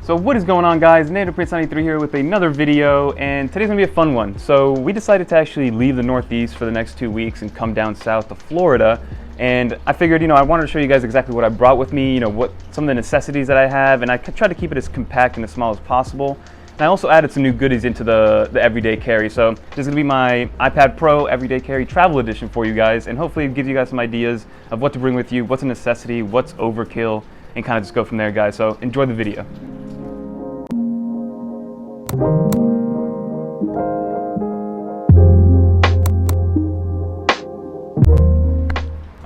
So what is going on, guys? Native Prince 93 here with another video, and today's gonna be a fun one. So we decided to actually leave the Northeast for the next 2 weeks and come down south to Florida. And I figured, I wanted to show you guys exactly what I brought with me, what some of the necessities that I have, and I tried to keep it as compact and as small as possible. And I also added some new goodies into the everyday carry. So this is gonna be my iPad Pro everyday carry travel edition for you guys, and hopefully give you guys some ideas of what to bring with you, what's a necessity, what's overkill, and kind of just go from there, guys. So enjoy the video.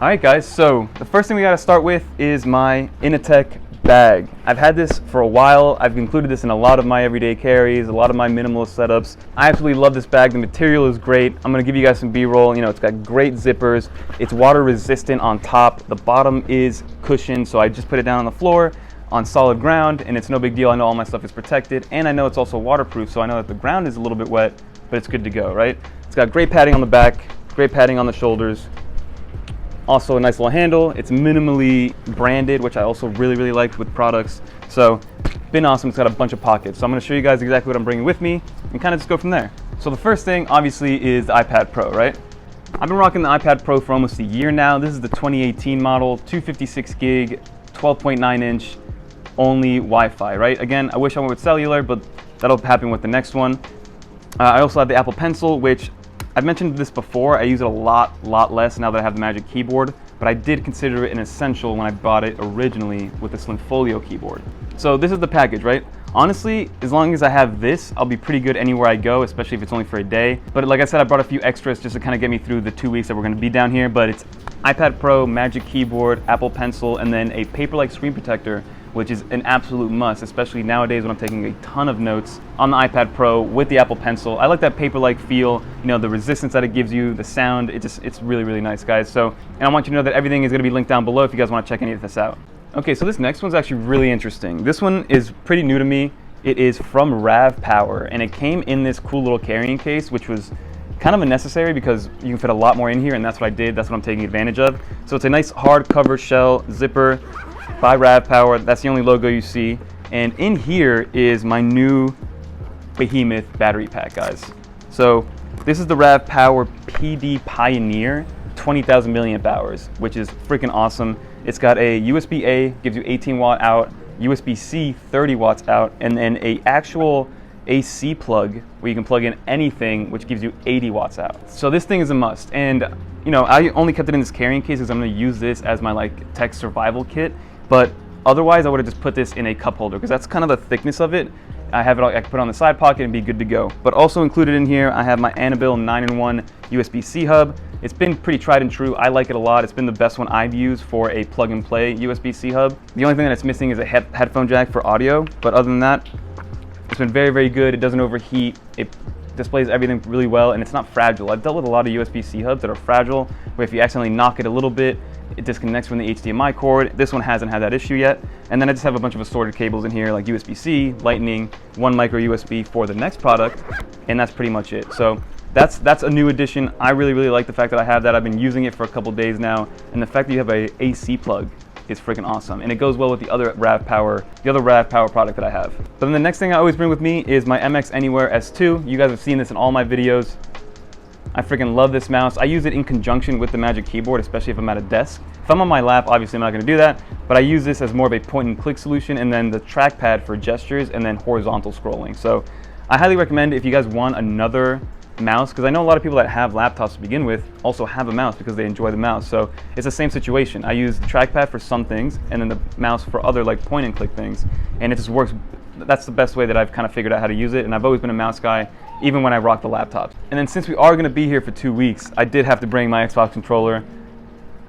Alright guys, so the first thing we gotta start with is my Initech bag. I've had this for a while. I've included this in a lot of my everyday carries, a lot of my minimalist setups. I absolutely love this bag. The material is great. I'm gonna give you guys some B-roll. It's got great zippers. It's water resistant on top. The bottom is cushioned, so I just put it down on the floor on solid ground, and it's no big deal. I know all my stuff is protected, and I know it's also waterproof, so I know that the ground is a little bit wet, but it's good to go, right? It's got great padding on the back, great padding on the shoulders. Also a nice little handle. It's minimally branded, which I also really liked with products. So been awesome. It's got a bunch of pockets. So I'm going to show you guys exactly what I'm bringing with me and kind of just go from there. So the first thing obviously is the iPad Pro, right? I've been rocking the iPad Pro for almost a year now. This is the 2018 model, 256 gig, 12.9 inch, only Wi-Fi, right? Again, I wish I went with cellular, but that'll happen with the next one. I also have the Apple Pencil, which I've mentioned this before. I use it a lot less now that I have the Magic Keyboard, but I did consider it an essential when I bought it originally with the Slim Folio keyboard. So this is the package, right? Honestly, as long as I have this, I'll be pretty good anywhere I go, especially if it's only for a day. But like I said, I brought a few extras just to kind of get me through the 2 weeks that we're going to be down here. But it's iPad Pro, Magic Keyboard, Apple Pencil, and then a Paperlike screen protector, which is an absolute must, especially nowadays when I'm taking a ton of notes on the iPad Pro with the Apple Pencil. I like that paper-like feel, the resistance that it gives you, the sound, it's really nice, guys. So, and I want you to know that everything is gonna be linked down below if you guys wanna check any of this out. Okay, so this next one's actually really interesting. This one is pretty new to me. It is from Rav Power, and it came in this cool little carrying case, which was kind of unnecessary because you can fit a lot more in here, and that's what I did. That's what I'm taking advantage of. So it's a nice hardcover shell zipper by Rav Power. That's the only logo you see. And in here is my new Behemoth battery pack, guys. So this is the Rav Power PD Pioneer 20,000 milliamp hours, which is freaking awesome. It's got a USB-A, gives you 18 watt out, USB-C 30 watts out, and then a actual AC plug where you can plug in anything, which gives you 80 watts out. So this thing is a must. And I only kept it in this carrying case because I'm going to use this as my tech survival kit. But otherwise, I would have just put this in a cup holder because that's kind of the thickness of it. I have it. I can put it on the side pocket and be good to go. But also included in here, I have my Annabelle 9-in-1 USB-C hub. It's been pretty tried and true. I like it a lot. It's been the best one I've used for a plug-and-play USB-C hub. The only thing that it's missing is a headphone jack for audio. But other than that, it's been very good. It doesn't overheat. It displays everything really well, and it's not fragile. I've dealt with a lot of USB-C hubs that are fragile, where if you accidentally knock it a little bit, it disconnects from the HDMI cord. This one hasn't had that issue yet. And then I just have a bunch of assorted cables in here, like USB-C, Lightning, one micro USB for the next product, and that's pretty much it. So that's a new addition. I really like the fact that I have that. I've been using it for a couple days now, and the fact that you have a AC plug is freaking awesome, and it goes well with the other Rav Power product that I have. But then the next thing I always bring with me is my MX Anywhere S2. You guys have seen this in all my videos. I freaking love this mouse. I use it in conjunction with the Magic Keyboard, especially if I'm at a desk. If I'm on my lap, obviously I'm not gonna do that, but I use this as more of a point and click solution, and then the trackpad for gestures, and then horizontal scrolling. So I highly recommend if you guys want another mouse, because I know a lot of people that have laptops to begin with also have a mouse because they enjoy the mouse. So it's the same situation. I use the trackpad for some things and then the mouse for other point and click things, and it just works. That's the best way that I've kind of figured out how to use it, and I've always been a mouse guy even when I rock the laptops. And then since we are going to be here for 2 weeks, I did have to bring my Xbox controller.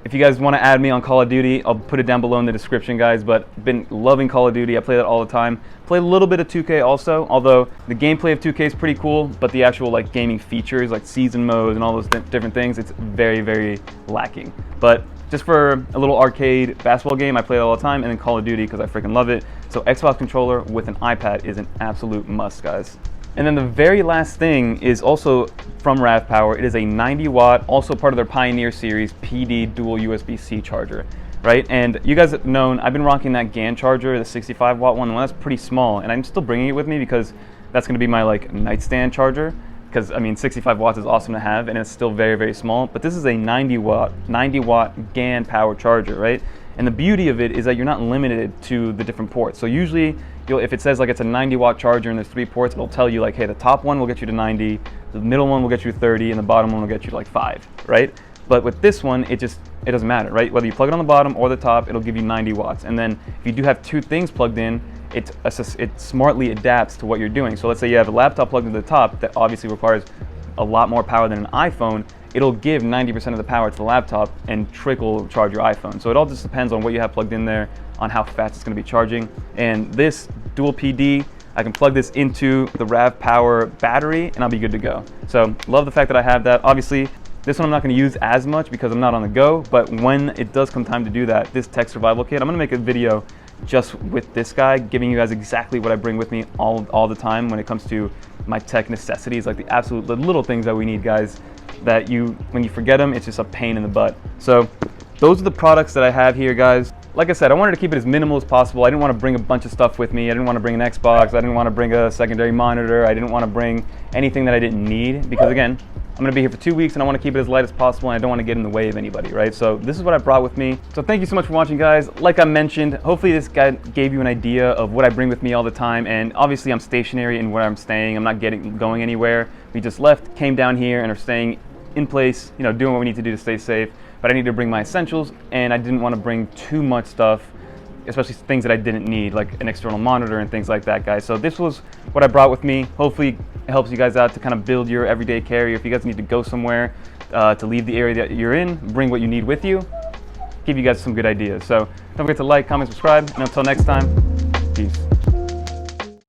If you guys want to add me on Call of Duty, I'll put it down below in the description, guys. But been loving Call of Duty. I play that all the time. Play a little bit of 2K also, although the gameplay of 2K is pretty cool, but the actual gaming features like season modes and all those different things, it's very lacking. But just for a little arcade basketball game, I play it all the time, and then Call of Duty because I freaking love it. So Xbox controller with an iPad is an absolute must, guys. And then the very last thing is also from Rav Power. It is a 90 watt, also part of their Pioneer series PD dual USB-C charger. right? And you guys have known I've been rocking that GAN charger, the 65 watt one that's pretty small, and I'm still bringing it with me because that's going to be my like nightstand charger, because I mean 65 watts is awesome to have, and it's still very, very small. But this is a 90 watt GAN power charger, right? And the beauty of it is that you're not limited to the different ports. So usually if it says like it's a 90 watt charger and there's 3 ports, it'll tell you like, hey, the top one will get you to 90, the middle one will get you to 30, and the bottom one will get you to like 5, right? But with this one, it doesn't matter, right? Whether you plug it on the bottom or the top, it'll give you 90 watts. And then if you do have 2 things plugged in, it smartly adapts to what you're doing. So let's say you have a laptop plugged into the top that obviously requires a lot more power than an iPhone. It'll give 90% of the power to the laptop and trickle charge your iPhone. So it all just depends on what you have plugged in there, on how fast it's going to be charging. And this dual PD, I can plug this into the RAV Power battery and I'll be good to go. So love the fact that I have that. Obviously, this one I'm not going to use as much because I'm not on the go, but when it does come time to do that, this tech survival kit, I'm going to make a video just with this guy, giving you guys exactly what I bring with me all the time when it comes to my tech necessities, like the little things that we need, guys, that when you forget them, it's just a pain in the butt. So those are the products that I have here, guys. Like I said, I wanted to keep it as minimal as possible. I didn't want to bring a bunch of stuff with me. I didn't want to bring an Xbox. I didn't want to bring a secondary monitor. I didn't want to bring anything that I didn't need because, again, I'm going to be here for 2 weeks and I want to keep it as light as possible and I don't want to get in the way of anybody, right? So this is what I brought with me. So thank you so much for watching, guys. Like I mentioned, hopefully this guy gave you an idea of what I bring with me all the time. And obviously I'm stationary in where I'm staying. I'm not going anywhere. We just left, came down here and are staying in place, doing what we need to do to stay safe. But I need to bring my essentials and I didn't want to bring too much stuff, especially things that I didn't need, like an external monitor and things like that, guys. So this was what I brought with me. Hopefully it helps you guys out to kind of build your everyday carry. If you guys need to go somewhere to leave the area that you're in, bring what you need with you. Give you guys some good ideas. So don't forget to like, comment, subscribe, and until next time, peace.